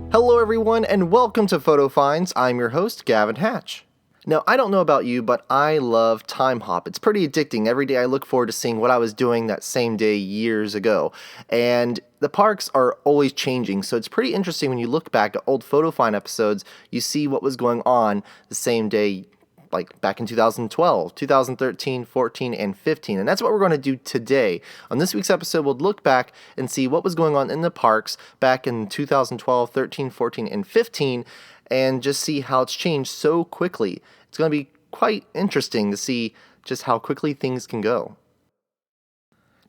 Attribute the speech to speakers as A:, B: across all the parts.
A: Hello everyone and welcome to Photo Finds. I'm your host, Gavin Hatch. Now, I don't know about you, but I love Timehop. It's pretty addicting. Every day I look forward to seeing what I was doing that same day years ago. And the parks are always changing, so it's pretty interesting when you look back at old Photo Find episodes, you see what was going on the same day like back in 2012, 2013, 14, and 15. And that's what we're going to do today. On this week's episode, we'll look back and see what was going on in the parks back in 2012, 13, 14, and 15, and just see how it's changed so quickly. It's going to be quite interesting to see just how quickly things can go.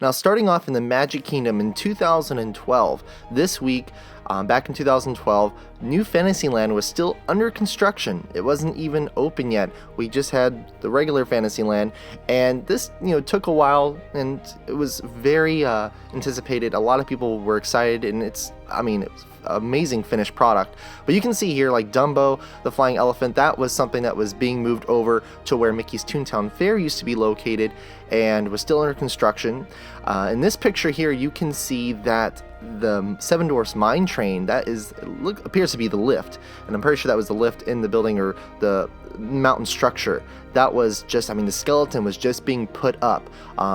A: Now, starting off in the Magic Kingdom in 2012, this week, back in 2012, New Fantasyland was still under construction. It wasn't even open yet. We just had the regular Fantasyland, and this, took a while, and it was very anticipated. A lot of people were excited, and it was amazing finished product. But you can see here, like Dumbo, the flying elephant, that was something that was being moved over to where Mickey's Toontown Fair used to be located and was still under construction. In this picture here, you can see that the Seven Dwarfs Mine Train, appears to be the lift, and I'm pretty sure that was the lift in the building or the mountain structure. That was just, the skeleton was just being put up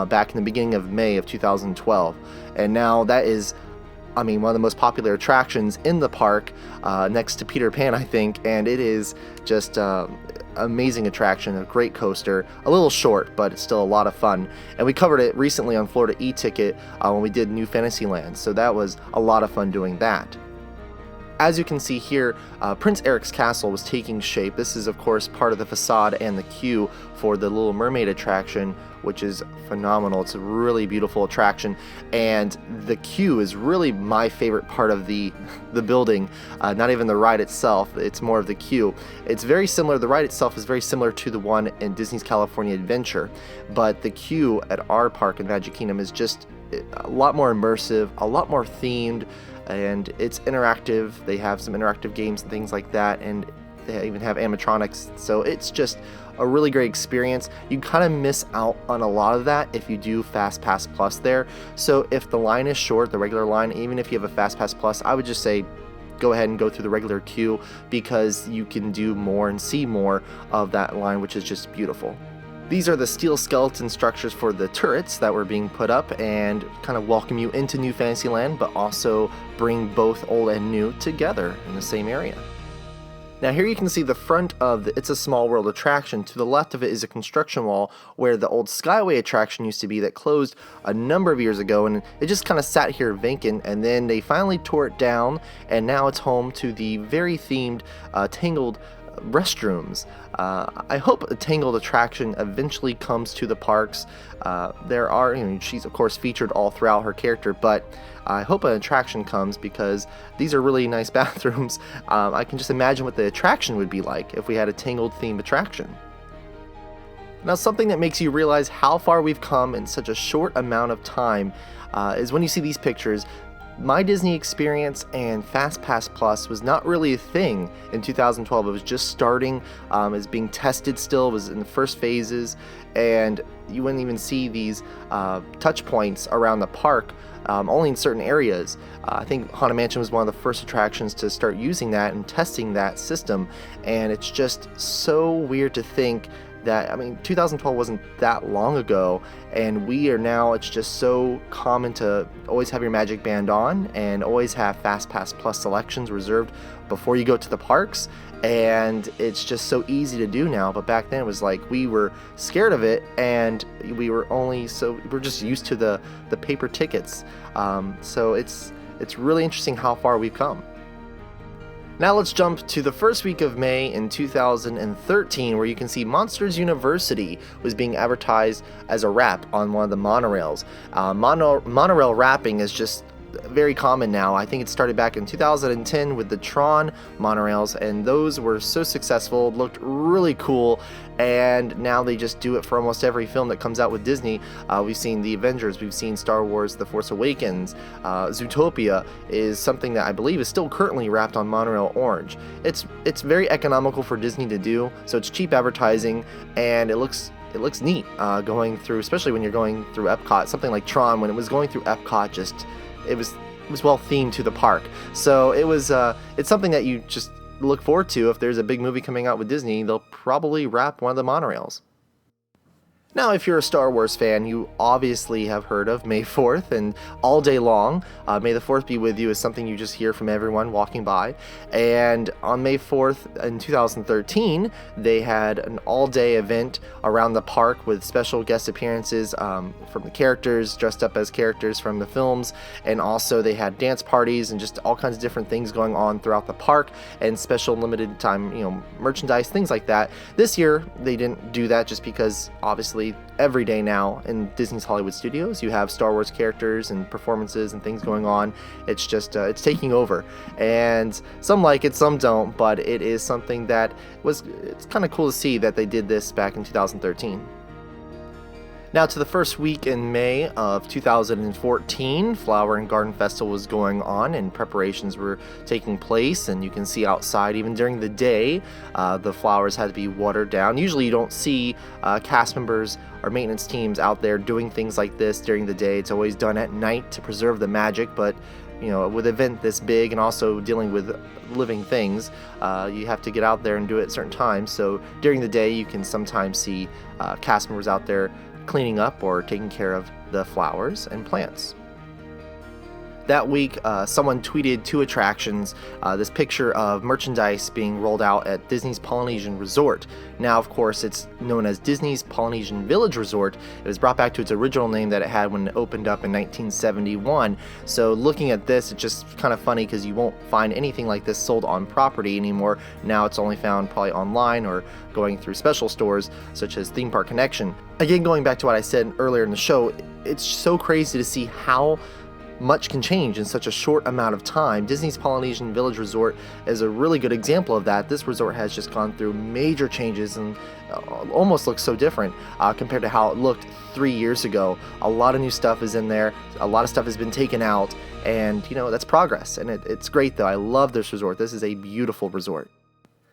A: back in the beginning of May of 2012, and now that is one of the most popular attractions in the park, next to Peter Pan, I think, and it is just amazing attraction, a great coaster, a little short, but it's still a lot of fun. And we covered it recently on Florida E-Ticket when we did New Fantasyland, so that was a lot of fun doing that. As you can see here, Prince Eric's castle was taking shape. This is, of course, part of the facade and the queue for the Little Mermaid attraction, which is phenomenal. It's a really beautiful attraction, and the queue is really my favorite part of the building. Not even the ride itself, it's more of the queue. It's very similar, the ride itself is very similar to the one in Disney's California Adventure, but the queue at our park in Magic Kingdom is just a lot more immersive, a lot more themed, and it's interactive. They have some interactive games and things like that, and they even have animatronics, so it's just a really great experience. You kind of miss out on a lot of that if you do Fast Pass Plus there. So if the line is short, the regular line, even if you have a Fast Pass Plus, I would just say go ahead and go through the regular queue, because you can do more and see more of that line, which is just beautiful. These are the steel skeleton structures for the turrets that were being put up and kind of welcome you into New Fantasyland, but also bring both old and new together in the same area. Now here you can see the front of the It's a Small World attraction. To the left of it is a construction wall where the old Skyway attraction used to be, that closed a number of years ago, and it just kind of sat here vacant, and then they finally tore it down, and now it's home to the very themed Tangled restrooms. I hope a Tangled attraction eventually comes to the parks. She's of course featured all throughout her character, but I hope an attraction comes, because these are really nice bathrooms. I can just imagine what the attraction would be like if we had a Tangled themed attraction. Now, something that makes you realize how far we've come in such a short amount of time is when you see these pictures. My Disney experience and Fast Pass Plus was not really a thing in 2012. It was just starting, it was being tested still, it was in the first phases, and you wouldn't even see these touch points around the park, only in certain areas. I think Haunted Mansion was one of the first attractions to start using that and testing that system, and it's just so weird to think that, 2012 wasn't that long ago, and we are now, it's just so common to always have your Magic Band on and always have Fast Pass Plus selections reserved before you go to the parks, and it's just so easy to do now. But back then it was like we were scared of it, and we're just used to the paper tickets. So it's really interesting how far we've come. Now let's jump to the first week of May in 2013, where you can see Monsters University was being advertised as a wrap on one of the monorails. Monorail wrapping is just very common now. I think it started back in 2010 with the Tron monorails, and those were so successful, looked really cool, and now they just do it for almost every film that comes out with Disney. We've seen The Avengers, we've seen Star Wars The Force Awakens, Zootopia is something that I believe is still currently wrapped on monorail orange. It's very economical for Disney to do, so it's cheap advertising, and it looks neat going through, especially when you're going through Epcot. Something like Tron, when it was going through Epcot, it was well themed to the park. So it's something that you just look forward to. If there's a big movie coming out with Disney, they'll probably wrap one of the monorails. Now, if you're a Star Wars fan, you obviously have heard of May 4th, and all day long, May the 4th be with you is something you just hear from everyone walking by. And on May 4th in 2013, they had an all-day event around the park with special guest appearances from the characters, dressed up as characters from the films, and also they had dance parties and just all kinds of different things going on throughout the park, and special limited time, merchandise, things like that. This year, they didn't do that just because, obviously, every day now in Disney's Hollywood Studios, you have Star Wars characters and performances and things going on. It's just, it's taking over. And some like it, some don't, but it is something that it's kind of cool to see that they did this back in 2013. Now to the first week in May of 2014, Flower and Garden Festival was going on and preparations were taking place, and you can see outside even during the day the flowers had to be watered down. Usually you don't see cast members or maintenance teams out there doing things like this during the day. It's always done at night to preserve the magic, but with an event this big and also dealing with living things, you have to get out there and do it at certain times. So during the day you can sometimes see cast members out there cleaning up or taking care of the flowers and plants. That week, someone tweeted 2 attractions, this picture of merchandise being rolled out at Disney's Polynesian Resort. Now, of course, it's known as Disney's Polynesian Village Resort. It was brought back to its original name that it had when it opened up in 1971. So looking at this, it's just kind of funny because you won't find anything like this sold on property anymore. Now it's only found probably online or going through special stores such as Theme Park Connection. Again, going back to what I said earlier in the show, it's so crazy to see how much can change in such a short amount of time. Disney's Polynesian Village Resort is a really good example of that. This resort has just gone through major changes and almost looks so different compared to how it looked 3 years ago. A lot of new stuff is in there. A lot of stuff has been taken out, and that's progress, and it's great though. I love this resort. This is a beautiful resort.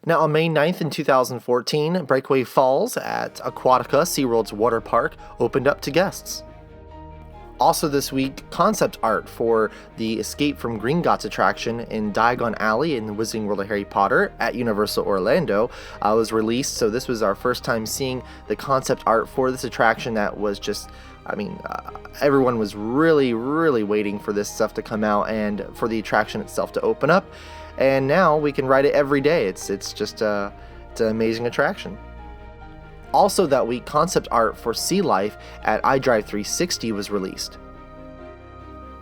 A: Now, on May 9th in 2014, Breakaway Falls at Aquatica, SeaWorld's water park, opened up to guests. Also this week, concept art for the Escape from Gringotts attraction in Diagon Alley in the Wizarding World of Harry Potter at Universal Orlando was released. So this was our first time seeing the concept art for this attraction. That was just, everyone was really, really waiting for this stuff to come out and for the attraction itself to open up. And now we can ride it every day. It's just it's an amazing attraction. Also that week, concept art for Sea Life at iDrive 360 was released.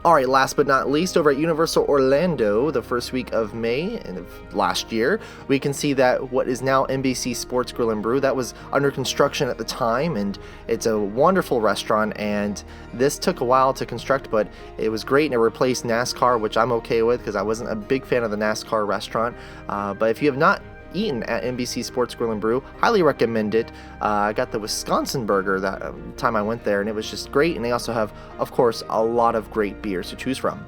A: Alright, last but not least, over at Universal Orlando, the first week of May of last year, we can see that what is now NBC Sports Grill and Brew, that was under construction at the time, and it's a wonderful restaurant, and this took a while to construct, but it was great, and it replaced NASCAR, which I'm okay with because I wasn't a big fan of the NASCAR restaurant. But if you have not eaten at NBC Sports Grill and Brew, highly recommend it. I got the Wisconsin burger that time I went there, and it was just great, and they also have, of course, a lot of great beers to choose from.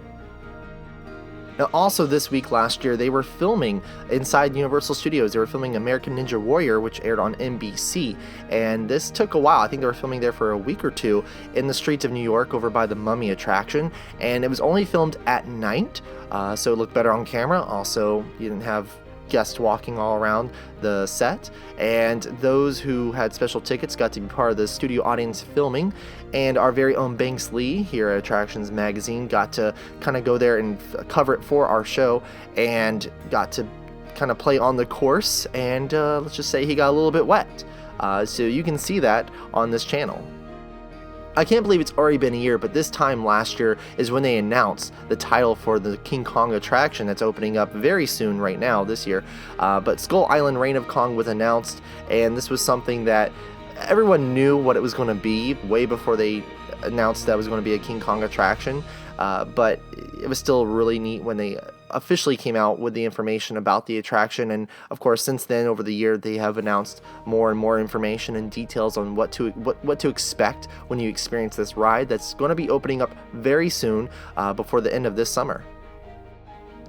A: Now, also this week last year, they were filming inside Universal Studios. They were filming American Ninja Warrior, which aired on NBC, and this took a while. I think they were filming there for a week or two in the streets of New York over by the Mummy attraction, and it was only filmed at night, so it looked better on camera. Also, you didn't have guests walking all around the set, and those who had special tickets got to be part of the studio audience filming, and our very own Banks Lee here at Attractions Magazine got to kind of go there and cover it for our show and got to kind of play on the course, and let's just say he got a little bit wet, so you can see that on this channel. I can't believe it's already been a year, but this time last year is when they announced the title for the King Kong attraction that's opening up very soon right now this year. But Skull Island Reign of Kong was announced, and this was something that everyone knew what it was going to be way before they announced that it was going to be a King Kong attraction. But it was still really neat when they officially came out with the information about the attraction, and of course since then over the year they have announced more and more information and details on what to expect when you experience this ride that's going to be opening up very soon before the end of this summer.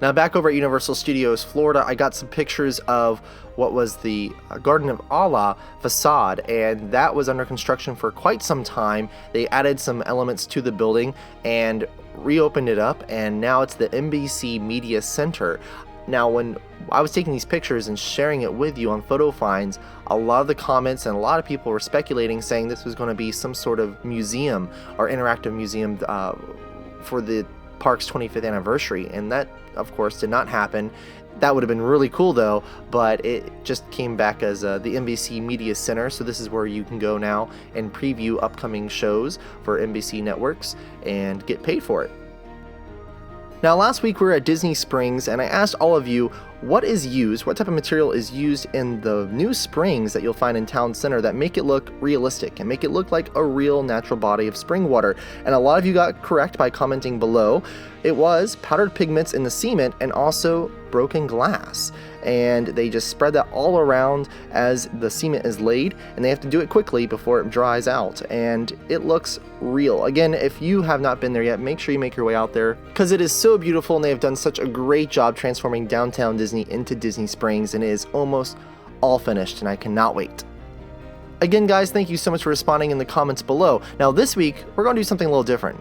A: Now back over at Universal Studios Florida, I got some pictures of what was the Garden of Allah facade, and that was under construction for quite some time. They added some elements to the building and reopened it up, and now it's the NBC Media Center. Now, when I was taking these pictures and sharing it with you on Photo Finds, a lot of the comments and a lot of people were speculating, saying this was going to be some sort of museum or interactive museum for the park's 25th anniversary, and that, of course, did not happen. That would have been really cool, though, but it just came back as the NBC Media Center, so this is where you can go now and preview upcoming shows for NBC networks and get paid for it. Now, last week we were at Disney Springs, and I asked all of you what type of material is used in the new springs that you'll find in Town Center that make it look realistic and make it look like a real natural body of spring water. And a lot of you got correct by commenting below. It was powdered pigments in the cement and also broken glass. And they just spread that all around as the cement is laid, and they have to do it quickly before it dries out, and it looks real. Again, if you have not been there yet, make sure you make your way out there, because it is so beautiful, and they have done such a great job transforming downtown Disney into Disney Springs, and it is almost all finished, and I cannot wait. Again, guys, thank you so much for responding in the comments below. Now, this week, we're going to do something a little different.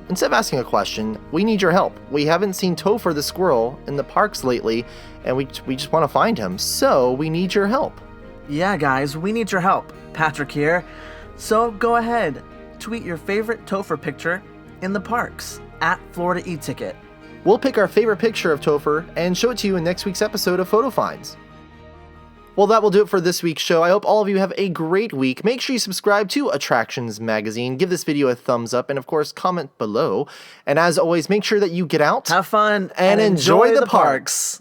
A: Instead of asking a question, we need your help. We haven't seen Topher the squirrel in the parks lately, and we just want to find him, so we need your help.
B: Yeah, guys, we need your help. Patrick here. So go ahead, tweet your favorite Topher picture in the parks at Florida eTicket.
A: We'll pick our favorite picture of Topher and show it to you in next week's episode of Photo Finds. Well, that will do it for this week's show. I hope all of you have a great week. Make sure you subscribe to Attractions Magazine, give this video a thumbs up, and of course, comment below. And as always, make sure that you get out,
B: have fun,
A: and enjoy the parks.